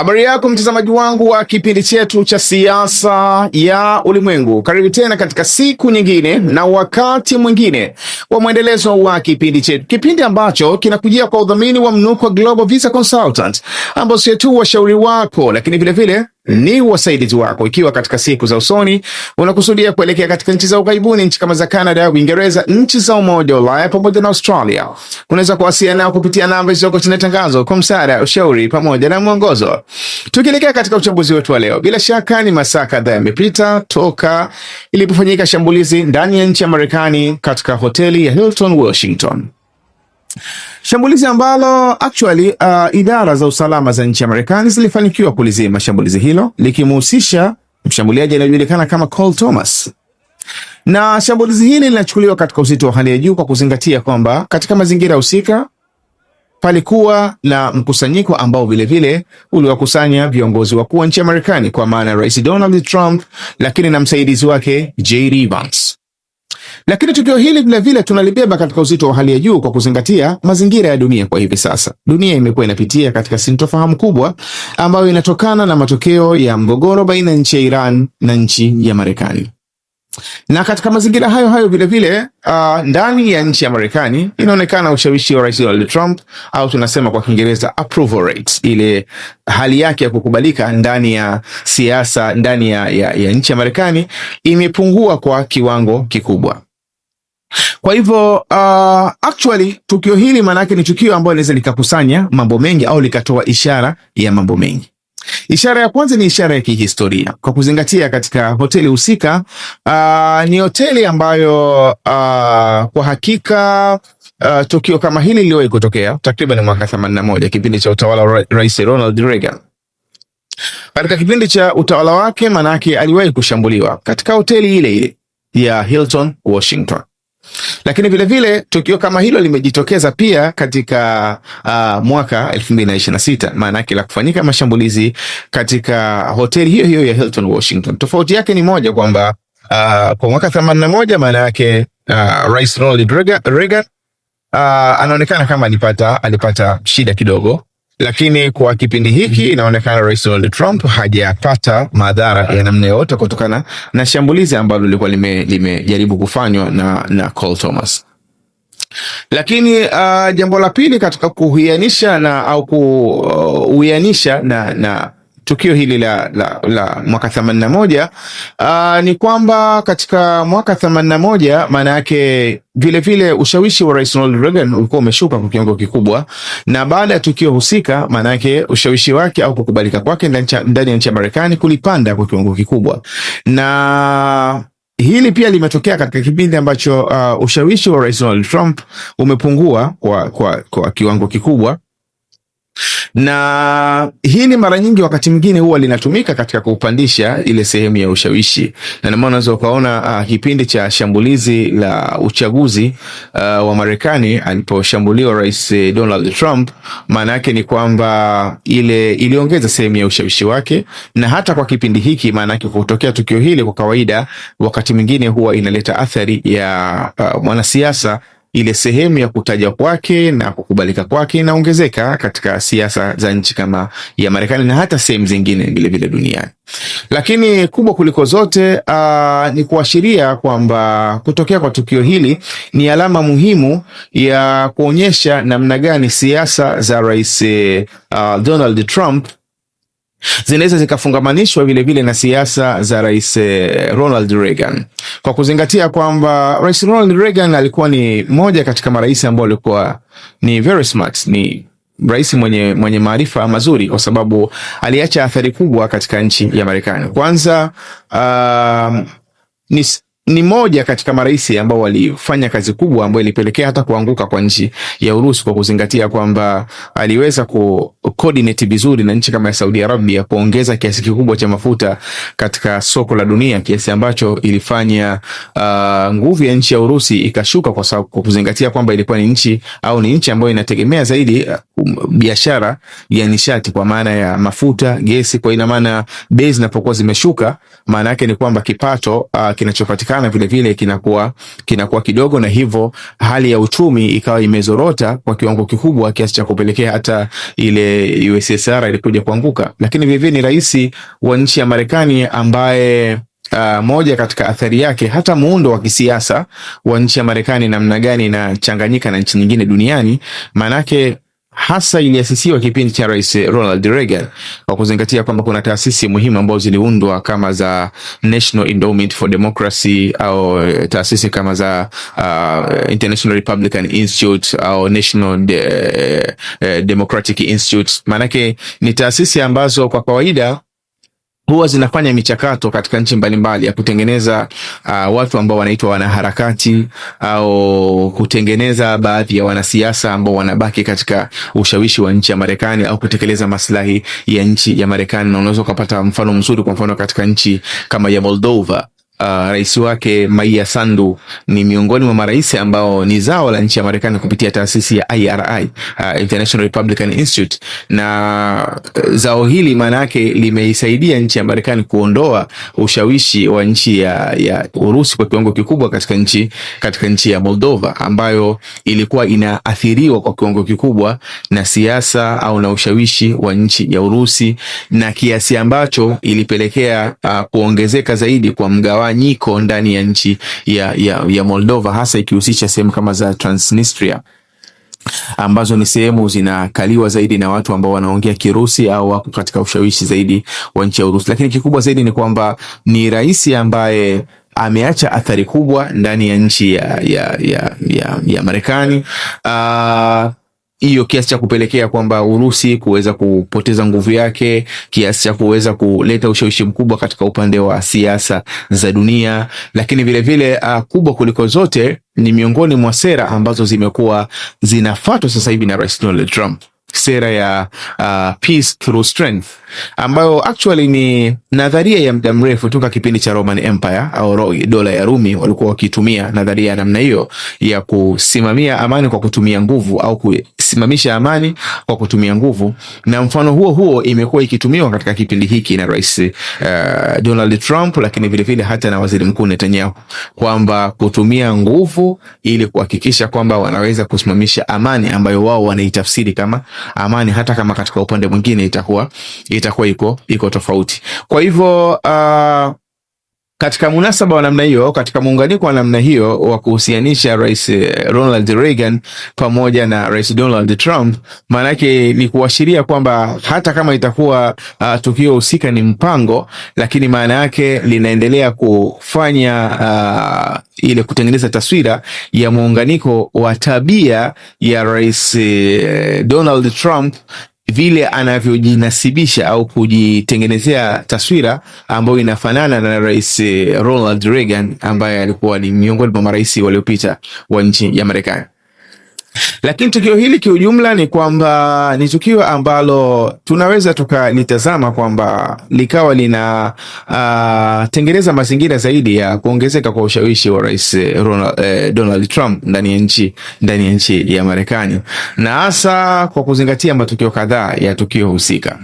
Habari yako mtazamaji wangu wa kipindi chetu cha siasa ya ulimwengu. Karibu tena katika siku nyingine na wakati mwingine wa mwendelezo wa kipindi chetu. Kipindi ambacho kinakujia kwa udhamini wa Mnukwa Global Visa Consultant, ambao sio tu washauri wako lakini vile vile ni wasaidizi wako. Ikiwa katika siku za usoni unakusudia kuelekea katika nchi za ughaibuni, nchi kama za Canada, Uingereza, nchi za Umoja wa Ulaya pamoja na Australia, unaweza kuwasiliana nao kupitia namba zilizoko chini ya tangazo kwa msaada, ushauri pamoja na mwongozo. Tukielekea katika uchambuzi wetu wa leo, bila shaka ni masaa kadhaa yamepita toka ilipofanyika shambulizi ndani ya nchi ya Marekani katika hoteli ya Hilton Washington. Shambulizi ambalo actually idara za usalama za nchi ya Marekani zilifanikiwa kulizima shambulizi hilo, likimhusisha mshambuliaji anayejulikana kama Cole Thomas. Na shambulizi hili linachukuliwa katika uzito wa hali ya juu kwa kuzingatia kwamba katika mazingira husika palikuwa na mkusanyiko ambao vile vile uliwakusanya viongozi wakuu wa nchi ya Marekani, kwa maana Rais Donald Trump lakini na msaidizi wake J.D. Vance. Lakini tukio hili vile vile tunalibeba katika uzito wa hali ya juu kwa kuzingatia mazingira ya dunia kwa hivi sasa. Dunia imekuwa inapitia katika sintofahamu kubwa ambayo inatokana na matokeo ya mgogoro baina ya nchi ya Iran na nchi ya Marekani. Na katika mazingira hayo vile vile ndani ya nchi ya Marekani inaonekana ushawishi wa Rais Donald Trump, au tunasema kwa Kiingereza approval rate, ile hali yake ya kukubalika ndani ya siasa ndani ya nchi ya Marekani imepungua kwa kiwango kikubwa. Kwa hivyo actually tukio hili manake ni tukio ambalo linaweza likakusanya mambo mengi au likatoa ishara ya mambo mengi. Ishara ya kwanza ni ishara ya kihistoria kwa kuzingatia katika hoteli husika. Ni hoteli ambayo kwa hakika tukio kama hili liliwahi kutokea takriban mwaka 81 kipindi cha utawala wa Rais Ronald Reagan. Katika kipindi cha utawala wake manake aliwahi kushambuliwa katika hoteli ile ya Hilton Washington. Lakini vile vile tukio kama hilo limejitokeza pia katika mwaka 2026, maana yake la kufanyika mashambulizi katika hoteli hiyo ya Hilton Washington. Tofauti yake ni moja kwamba kwa mwaka 81 maana yake Rais Ronald Reagan anaonekana kama alipata shida kidogo, lakini kwa kipindi hiki inaonekana Rais Donald Trump hajapata madhara ya namna yoyote kutokana na shambulizi ambalo lilikuwa limejaribu kufanywa na Cole Thomas. Lakini jambo la pili katika kuhuianisha na tukio hili la mwaka 81 ni kwamba katika mwaka 81 maana yake vile vile ushawishi wa Rais Ronald Reagan ulikuwa umeshuka kwa kiwango kikubwa, na baada ya tukio husika maana yake ushawishi wake au kukubalika kwake ndani ya nchi ya Marekani kulipanda kwa kiwango kikubwa. Na hili pia limetokea katika kipindi ambacho ushawishi wa Rais Donald Trump umepungua kwa kiwango kikubwa. Na hili mara nyingi wakati mwingine huwa linatumika katika kupandisha ile sehemu ya ushawishi, na ndio maana unaweza ukaona kipindi cha shambulizi la uchaguzi wa Marekani aliposhambuliwa Rais Donald Trump, maana yake ni kwamba ile iliongeza sehemu ya ushawishi wake. Na hata kwa kipindi hiki maana yake kutokea tukio hili kwa kawaida wakati mwingine huwa inaleta athari ya mwanasiasa, ile sehemu ya kutaja kwake na kukubalika kwake inaongezeka katika siasa za nchi kama ya Marekani na hata sehemu zingine vile vile duniani. Lakini kubwa kuliko zote ni kuashiria kwamba kutokea kwa tukio hili ni alama muhimu ya kuonyesha namna gani siasa za Rais Donald Trump zinaweza zikafungamanishwa vile vile na siasa za Rais Ronald Reagan, kwa kuzingatia kwamba Rais Ronald Reagan alikuwa ni moja katika marais ambao alikuwa ni very smart, ni rais mwenye maarifa mazuri, kwa sababu aliacha athari kubwa katika nchi ya Marekani. Kwanza ni moja katika marais ambao walifanya kazi kubwa ambayo ilipelekea hata kuanguka kwa nchi ya Urusi, kwa kuzingatia kwamba aliweza coordinate vizuri na nchi kama ya Saudi Arabia kuongeza kiasi kikubwa cha mafuta katika soko la dunia, kiasi ambacho ilifanya nguvu ya nchi ya Urusi ikashuka, kwa sababu kuzingatia kwamba ilikuwa ni nchi ambayo inategemea zaidi biashara ya nishati kwa maana ya mafuta, gesi. Kwa ina maana bei zinapokuwa zimeshuka, maana yake ni kwamba kipato kinachopatikana vile vile kinakuwa kidogo, na hivyo hali ya uchumi ikawa imezorota kwa kiwango kikubwa kiasi cha kupelekea hata ile USSR ilikuja kuanguka. Lakini vile vile ni rais wa nchi ya Marekani ambaye moja katika athari yake hata muundo wa kisiasa wa nchi ya Marekani namna gani inachanganyika na nchi nyingine duniani, manake hasa iliasisiwa kipindi cha Rais Ronald Reagan, kwa kuzingatia kwamba kuna taasisi muhimu ambazo ziliundwa kama za National Endowment for Democracy au taasisi kama za International Republican Institute au National Democratic Institute. Manake ni taasisi ambazo kwa kawaida huwa zinafanya michakato katika nchi mbalimbali ya kutengeneza watu ambao wanaitwa wanaharakati au kutengeneza baadhi ya wanasiasa ambao wanabaki katika ushawishi wa nchi ya Marekani au kutekeleza maslahi ya nchi ya Marekani. Na unaweza kupata mfano mzuri, kwa mfano katika nchi kama ya Moldova, rais wake Maia Sandu ni miongoni mwa marais ambao ni zao la nchi ya Marekani kupitia taasisi ya IRI, International Republican Institute. Na zao hili maana yake limeisaidia nchi ya Marekani kuondoa ushawishi wa nchi ya Urusi kwa kiwango kikubwa katika nchi ya Moldova, ambayo ilikuwa inaathiriwa kwa kiwango kikubwa na siasa au na ushawishi wa nchi ya Urusi, na kiasi ambacho ilipelekea kuongezeka zaidi kwa mgawanyiko ndani ya nchi ya Moldova, hasa ikihusisha sehemu kama za Transnistria ambazo ni sehemu zinakaliwa zaidi na watu ambao wanaongea Kirusi au wako katika ushawishi zaidi wa nchi ya Urusi. Lakini kikubwa zaidi ni kwamba ni rais ambaye ameacha athari kubwa ndani ya nchi ya Marekani, hiyo kiasi cha kupelekea kwamba Urusi kuweza kupoteza nguvu yake, kiasi cha kuweza kuleta ushawishi mkubwa katika upande wa siasa za dunia. Lakini vile vile kubwa kuliko zote ni miongoni mwa sera ambazo zimekuwa zinafuatwa sasa hivi na Rais Donald Trump, sera ya peace through strength, ambayo actually ni nadharia ya muda mrefu toka kipindi cha Roman Empire au dola ya Rumi. Walikuwa wakitumia nadharia ya namna hiyo ya kusimamia amani kwa kutumia nguvu au kusimamisha amani kwa kutumia nguvu, na mfano huo imekuwa ikitumiwa katika kipindi hiki na Rais Donald Trump, lakini vile vile hata na Waziri Mkuu Netanyahu, kwamba kutumia nguvu ili kuhakikisha kwamba wanaweza kusimamisha amani ambayo wao wanaitafsiri kama amani, hata kama katika upande mwingine itakuwa iko tofauti. Kwa hivyo katika munasaba wa namna hiyo, katika muunganiko wa namna hiyo wa kuhusianisha Rais Ronald Reagan pamoja na Rais Donald Trump, maana yake ni kuashiria kwamba hata kama itakuwa tukio husika ni mpango, lakini maana yake linaendelea kufanya ile kutengeneza taswira ya muunganiko wa tabia ya Rais Donald Trump, vile anavyojinasibisha au kujitengenezea taswira ambayo inafanana na Rais Ronald Reagan ambaye alikuwa ni miongoni mwa marais waliopita wa nchi ya Marekani. Lakini tukio hili kiujumla ni kwamba ni tukio ambalo tunaweza tukalitazama kwamba likawa lina tengeneza mazingira zaidi ya kuongezeka kwa ushawishi wa Rais Donald Trump ndani ya nchi ya Marekani, na hasa kwa kuzingatia matukio kadhaa ya tukio husika.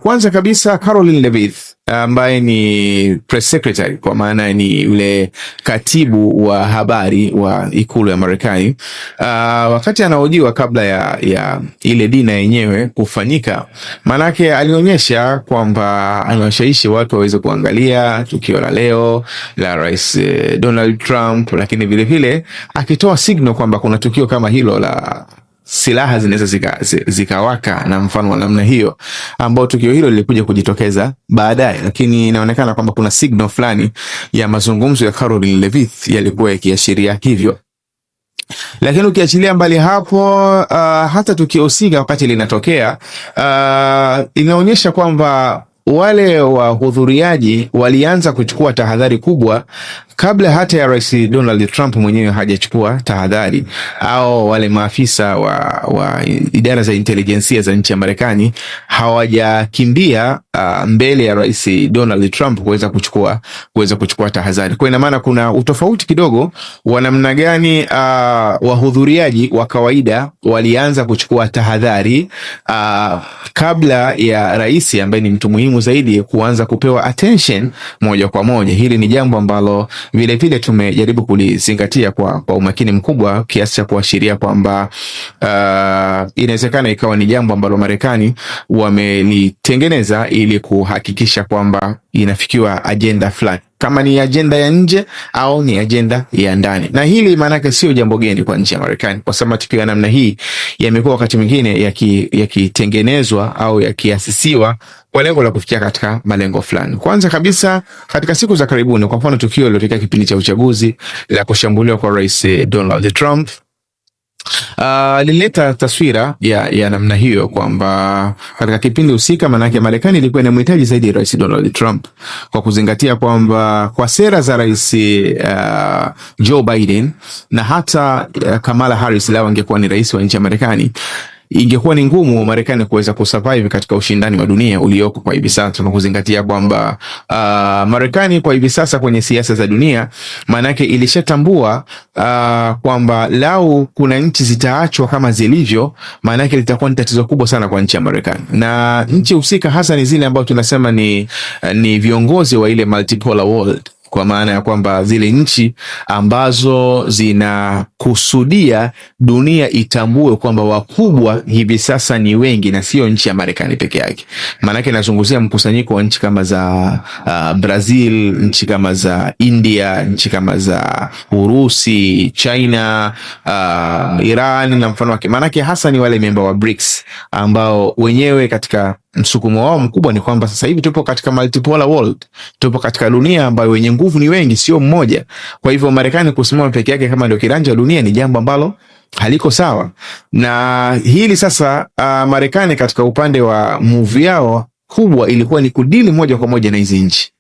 Kwanza kabisa, Caroline Levitt ambaye ni press secretary, kwa maana ni yule katibu wa habari wa ikulu ya Marekani, wakati anahojiwa kabla ya ile dina yenyewe kufanyika, manake alionyesha kwamba anawashawishi watu waweze kuangalia tukio la leo la Rais Donald Trump, lakini vile vile akitoa signal kwamba kuna tukio kama hilo la silaha zinaweza zikawaka na mfano wa namna hiyo, ambao tukio hilo lilikuja kujitokeza baadaye, lakini inaonekana kwamba kuna signal fulani ya mazungumzo ya Caroline Levitt yalikuwa yakiashiria hivyo. Lakini ukiachilia mbali hapo, hata tukio husika wakati linatokea inaonyesha kwamba wale wahudhuriaji walianza kuchukua tahadhari kubwa kabla hata ya Rais Donald Trump mwenyewe hajachukua tahadhari, au wale maafisa wa idara za intelijensia za nchi ya Marekani hawajakimbia mbele ya Rais Donald Trump kuweza kuchukua tahadhari. Kwa ina maana kuna utofauti kidogo wa namna gani wahudhuriaji wa kawaida walianza kuchukua tahadhari kabla ya rais ambaye ni mtu muhimu zaidi kuanza kupewa attention moja kwa moja. Hili ni jambo ambalo vile vile tumejaribu kulizingatia kwa umakini mkubwa kiasi cha kuashiria kwamba inawezekana ikawa ni jambo ambalo Marekani wamelitengeneza ili kuhakikisha kwamba inafikiwa agenda fulani, kama ni agenda ya nje au ni agenda ya ndani. Na hili maanake sio jambo geni kwa nchi ya Marekani, kwa sababu matukio ya namna hii yamekuwa wakati mwingine yakitengenezwa au yakiasisiwa kwa lengo la kufikia katika malengo fulani. Kwanza kabisa, katika siku za karibuni, kwa mfano tukio lililotokea kipindi cha uchaguzi la kushambuliwa kwa Rais Donald Trump lilileta taswira ya namna hiyo kwamba katika kipindi husika, manake Marekani ilikuwa inamhitaji zaidi Rais Donald Trump, kwa kuzingatia kwamba kwa sera za Rais Joe Biden na hata Kamala Harris lao angekuwa ni rais wa nchi ya Marekani, ingekuwa ni ngumu Marekani kuweza kusurvive katika ushindani wa dunia ulioko kwa hivi sasa, na kuzingatia kwamba Marekani kwa hivi sasa kwenye siasa za dunia manake ilishatambua kwamba lau kuna nchi zitaachwa kama zilivyo, manake litakuwa ni tatizo kubwa sana kwa nchi ya Marekani. Na nchi husika hasa ni zile ambazo tunasema ni viongozi wa ile multipolar world, kwa maana ya kwamba zile nchi ambazo zinakusudia dunia itambue kwamba wakubwa hivi sasa ni wengi na sio nchi ya Marekani peke yake. Maana yake nazungumzia mkusanyiko wa nchi kama za Brazil, nchi kama za India, nchi kama za Urusi, China, Iran na mfano wake. Maana yake hasa ni wale member wa BRICS ambao wenyewe katika msukumo wao mkubwa ni kwamba sasa hivi tupo katika multipolar world, tupo katika dunia ambayo wenye nguvu ni wengi, sio mmoja. Kwa hivyo Marekani kusimama peke yake kama ndio kiranja wa dunia ni jambo ambalo haliko sawa. Na hili sasa Marekani katika upande wa move yao kubwa ilikuwa ni kudili moja kwa moja na hizi nchi,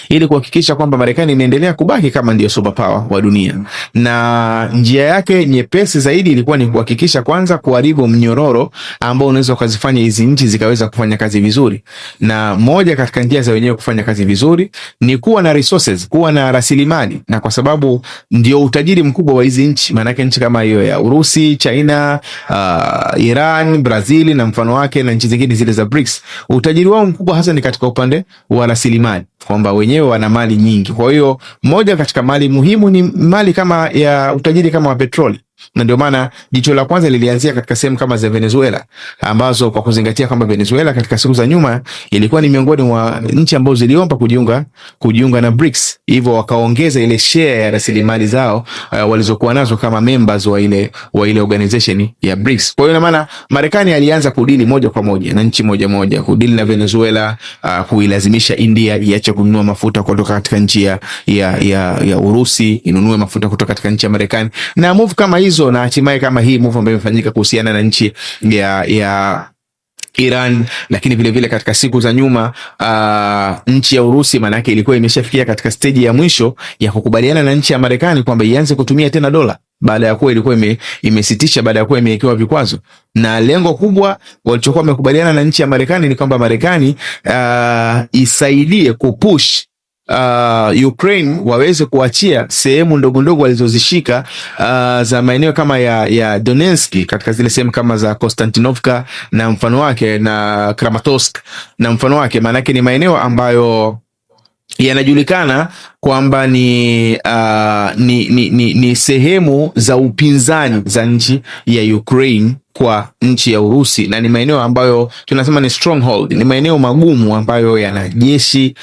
ili kuhakikisha kwamba Marekani inaendelea kubaki kama ndio superpower wa dunia. Na njia yake nyepesi zaidi ilikuwa ni kuhakikisha kwanza kuharibu mnyororo ambao unaweza kuzifanya hizi nchi zikaweza kufanya kazi vizuri. Na moja katika njia za wenyewe kufanya kazi vizuri ni kuwa na resources, kuwa na rasilimali. Na kwa sababu ndio utajiri mkubwa wa hizi nchi, maana yake nchi kama hiyo ya Urusi, China, Iran, Brazil na mfano wake na nchi zingine zile za BRICS, utajiri wao mkubwa hasa ni katika upande wa rasilimali, kwamba wenyewe wana mali nyingi. Kwa hiyo moja katika mali muhimu ni mali kama ya utajiri kama wa petroli. Na ndio maana jicho la kwanza lilianzia katika sehemu kama za Venezuela, ambazo kwa kuzingatia kwamba Venezuela katika siku za nyuma ilikuwa ni miongoni mwa nchi ambazo ziliomba kujiunga na BRICS, hivyo wakaongeza ile share ya rasilimali zao walizokuwa nazo kama members wa ile organization ya BRICS. Kwa hiyo ina maana Marekani alianza kudili moja kwa moja na nchi moja, kudili na Venezuela, kuilazimisha India iache kununua mafuta kutoka katika nchi ya Urusi, inunue mafuta kutoka katika nchi ya Marekani, na move kama hizo. Na hatimaye kama hii move ambayo imefanyika kuhusiana na nchi ya Iran, lakini vile vile katika siku za nyuma nchi ya Urusi manake ilikuwa imeshafikia katika stage ya mwisho ya kukubaliana na nchi ya Marekani kwamba ianze kutumia tena dola, baada ya kuwa ilikuwa imesitisha, baada ya kuwa imewekewa vikwazo. Na lengo kubwa walichokuwa wamekubaliana na nchi ya Marekani ni kwamba Marekani isaidie kupush Ukraine waweze kuachia sehemu ndogo ndogo walizozishika za maeneo kama ya Donetsk, katika zile sehemu kama za Konstantinovka na mfano wake na Kramatorsk na mfano wake. Maana yake ni maeneo ambayo yanajulikana kwamba ni sehemu za upinzani za nchi ya Ukraine kwa nchi ya Urusi, na ni maeneo ambayo tunasema ni stronghold, ni maeneo magumu ambayo yana jeshi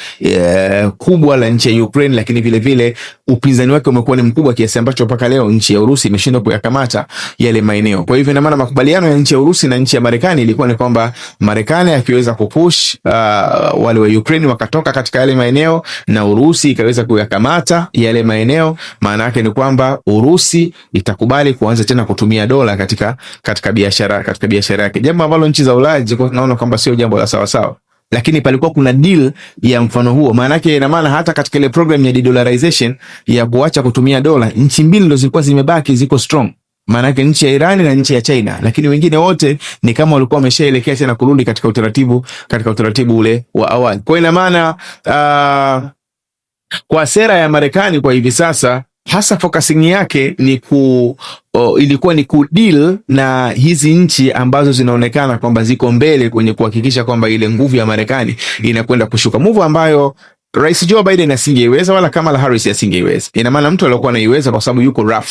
kubwa la nchi ya Ukraine, lakini vile vile upinzani wake umekuwa ni mkubwa kiasi ambacho mpaka leo nchi ya Urusi imeshindwa kuyakamata yale maeneo. Kwa hivyo ina maana makubaliano ya nchi ya Urusi na nchi ya Marekani ilikuwa ni kwamba Marekani akiweza kupush wale wa Ukraine wakatoka katika yale maeneo na Urusi ikaweza kuyakamata yale maeneo, maana yake ni kwamba Urusi itakubali kuanza tena kutumia dola katika biashara yake, jambo ambalo nchi za Ulaya ziko naona kwamba sio jambo la sawa sawa. lakini palikuwa kuna deal ya mfano huo. Maana yake ina maana hata katika ile program ya de-dollarization ya kuacha kutumia dola, nchi mbili ndio zilikuwa zimebaki ziko strong. Maana yake nchi ya Iran na nchi ya China, lakini wengine wote ni kama walikuwa wameshaelekea tena kurudi katika utaratibu ule wa awali. Kwa ina maana kwa sera ya Marekani kwa hivi sasa hasa focusing yake ni ilikuwa ni kudeal na hizi nchi ambazo zinaonekana kwamba ziko mbele kwenye kuhakikisha kwamba ile nguvu ya Marekani inakwenda kushuka. Move ambayo Rais Joe Biden asingeiweza wala Kamala Harris asingeiweza. Ina maana mtu aliyokuwa anaiweza kwa sababu yuko rough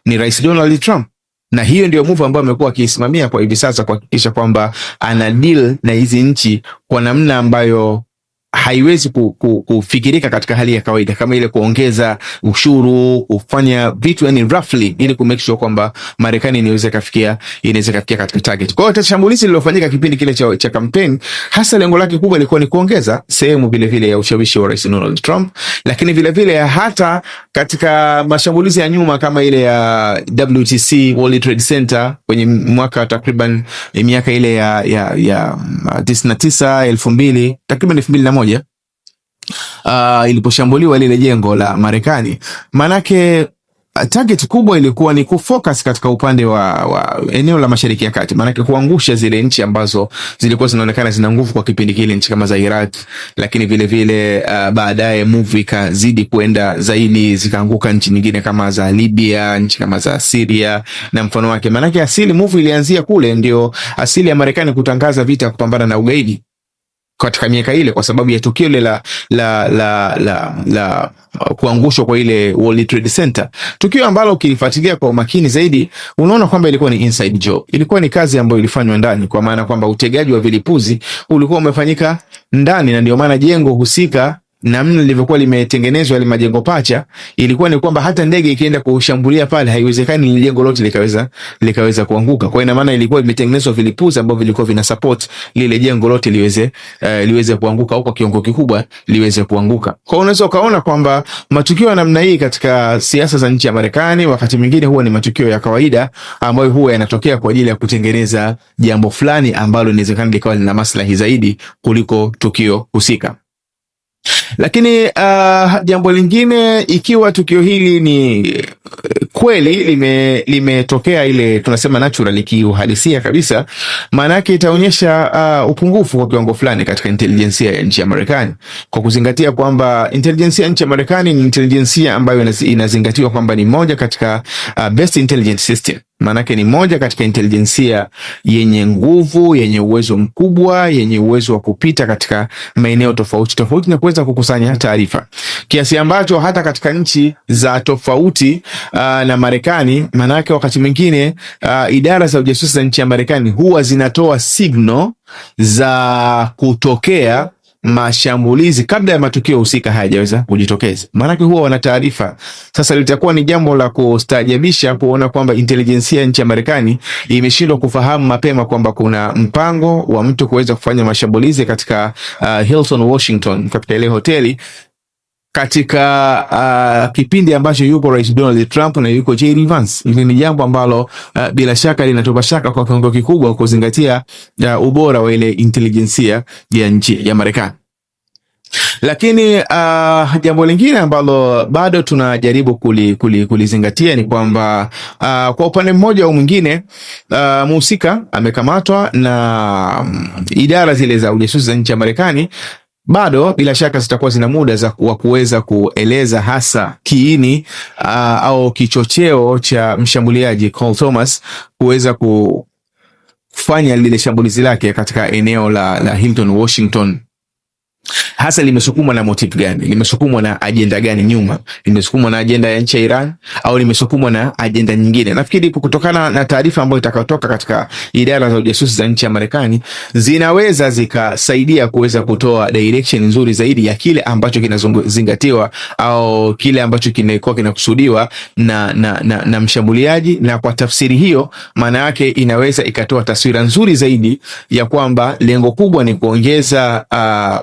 ni Rais Donald Trump. Na hiyo ndio move ambayo amekuwa akiisimamia kwa hivi sasa kuhakikisha kwamba ana deal na hizi nchi kwa namna ambayo haiwezi kufikirika katika hali ya kawaida, kama ile kuongeza ushuru, kufanya vitu yani roughly, ili ku make sure kwamba Marekani inaweza kafikia katika target. Kwa hiyo shambulizi lililofanyika kipindi kile cha campaign, hasa lengo lake kubwa lilikuwa ni kuongeza sehemu vile vile ya ushawishi wa Rais Donald Trump, lakini vile vile hata katika mashambulizi ya nyuma kama ile ya WTC, World Trade Center kwenye mwaka takriban miaka ile ya 99 2000 takriban 2001 iliposhambuliwa lile jengo la Marekani. Manake target kubwa ilikuwa ni kufocus katika upande wa eneo la Mashariki ya Kati, manake kuangusha zile nchi ambazo zilikuwa zinaonekana zina nguvu kwa kipindi kile, nchi kama za Iraq, lakini vile vile baadaye move ikazidi kwenda zaidi, zikaanguka nchi nyingine kama za Libya, nchi kama za Syria na mfano wake. Manake asili move ilianzia kule, ndio asili ya Marekani kutangaza vita kupambana na ugaidi katika miaka ile, kwa sababu ya tukio ile la kuangushwa kwa ile World Trade Center, tukio ambalo ukilifuatilia kwa umakini zaidi unaona kwamba ilikuwa ni inside job, ilikuwa ni kazi ambayo ilifanywa ndani, kwa maana kwamba utegaji wa vilipuzi ulikuwa umefanyika ndani, na ndio maana jengo husika namna lilivyokuwa limetengenezwa ile majengo pacha, ilikuwa ni kwamba hata ndege ikienda kushambulia pale haiwezekani ile jengo lote likaweza kuanguka. Kwa ina maana ilikuwa imetengenezwa vilipuzi ambavyo vilikuwa vina support lile jengo lote liweze kuanguka, au kwa kiwango kikubwa liweze kuanguka. Kwa unaweza kaona kwamba matukio ya namna hii katika siasa za nchi ya Marekani wakati mwingine huwa ni matukio ya kawaida ambayo huwa yanatokea kwa ajili ya kutengeneza jambo fulani ambalo inawezekana likawa lina maslahi zaidi kuliko tukio husika. Lakini jambo lingine, ikiwa tukio hili ni kweli limetokea ile tunasema natural, kiuhalisia kabisa, maana yake itaonyesha upungufu kwa kiwango fulani katika intelijensia ya nchi ya Marekani, kwa kuzingatia kwamba intelijensia ya nchi ya Marekani ni intelijensia ambayo inazingatiwa kwamba ni moja katika best intelligence system. Maanake ni moja katika intelijensia yenye nguvu, yenye uwezo mkubwa, yenye uwezo wa kupita katika maeneo tofauti na kuweza kukusanya taarifa, kiasi ambacho hata katika nchi za tofauti na Marekani, maanake wakati mwingine idara za ujasusi za nchi ya Marekani huwa zinatoa signal za kutokea mashambulizi kabla ya matukio husika hayajaweza kujitokeza, maanake huwa wana taarifa. Sasa litakuwa ni jambo la kustaajabisha kuona kwamba intelijensia ya nchi ya Marekani imeshindwa kufahamu mapema kwamba kuna mpango wa mtu kuweza kufanya mashambulizi katika Hilton Washington, katika ile hoteli, katika kipindi ambacho yuko Rais Donald Trump na yuko J.D. Vance. Hili ni jambo ambalo bila shaka linatupa shaka kwa kiwango kikubwa kuzingatia ubora wa ile intelijensia ya nchi ya Marekani. Lakini jambo lingine ambalo bado tunajaribu kulizingatia ni kwamba kwa upande mmoja au mwingine mhusika amekamatwa na idara zile za ujasusi za nchi ya Marekani, bado bila shaka zitakuwa zina muda wa kuweza kueleza hasa kiini au kichocheo cha mshambuliaji Cole Thomas kuweza kufanya lile shambulizi lake katika eneo la Hilton Washington. Hasa limesukumwa na motive gani? Limesukumwa na ajenda gani nyuma? Limesukumwa na ajenda ya nchi ya Iran au limesukumwa na ajenda nyingine? Nafikiri kutokana na taarifa ambayo itakayotoka katika idara za ujasusi za nchi ya Marekani zinaweza zikasaidia kuweza kutoa direction nzuri zaidi ya kile ambacho kinazingatiwa au kile ambacho kinakuwa kinakusudiwa na mshambuliaji, na kwa tafsiri hiyo maana yake inaweza ikatoa taswira nzuri zaidi ya kwamba lengo kubwa ni kuongeza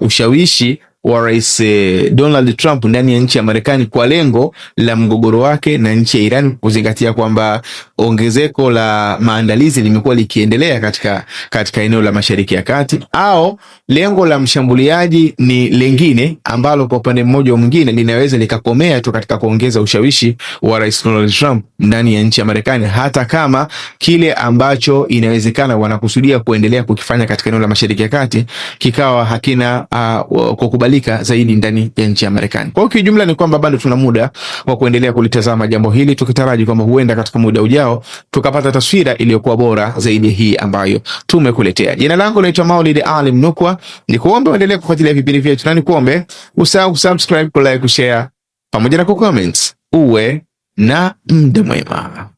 ushawishi wa Rais Donald Trump ndani ya nchi ya Marekani kwa lengo la mgogoro wake na nchi ya Iran, kuzingatia kwamba ongezeko la maandalizi limekuwa likiendelea katika eneo la Mashariki ya Kati, au lengo la mshambuliaji ni lingine ambalo kwa upande mmoja au mwingine linaweza likakomea tu katika kuongeza ushawishi wa Rais Donald Trump ndani ya nchi ya Marekani, hata kama kile ambacho inawezekana wanakusudia kuendelea kukifanya katika eneo la Mashariki ya Kati kikawa hakina kukubalika zaidi ndani ya nchi ya Marekani. Kwa hiyo kijumla ni kwamba bado tuna muda wa kuendelea kulitazama jambo hili, tukitaraji kwamba huenda katika muda ujao tukapata taswira iliyokuwa bora zaidi hii ambayo tumekuletea. Jina langu naitwa Maulid Ali Mnukwa, nikuombe uendelee kufuatilia vipindi vyetu na nikuombe usahau kusubscribe, kulike, kushare pamoja na kucomment. Uwe na muda mwema.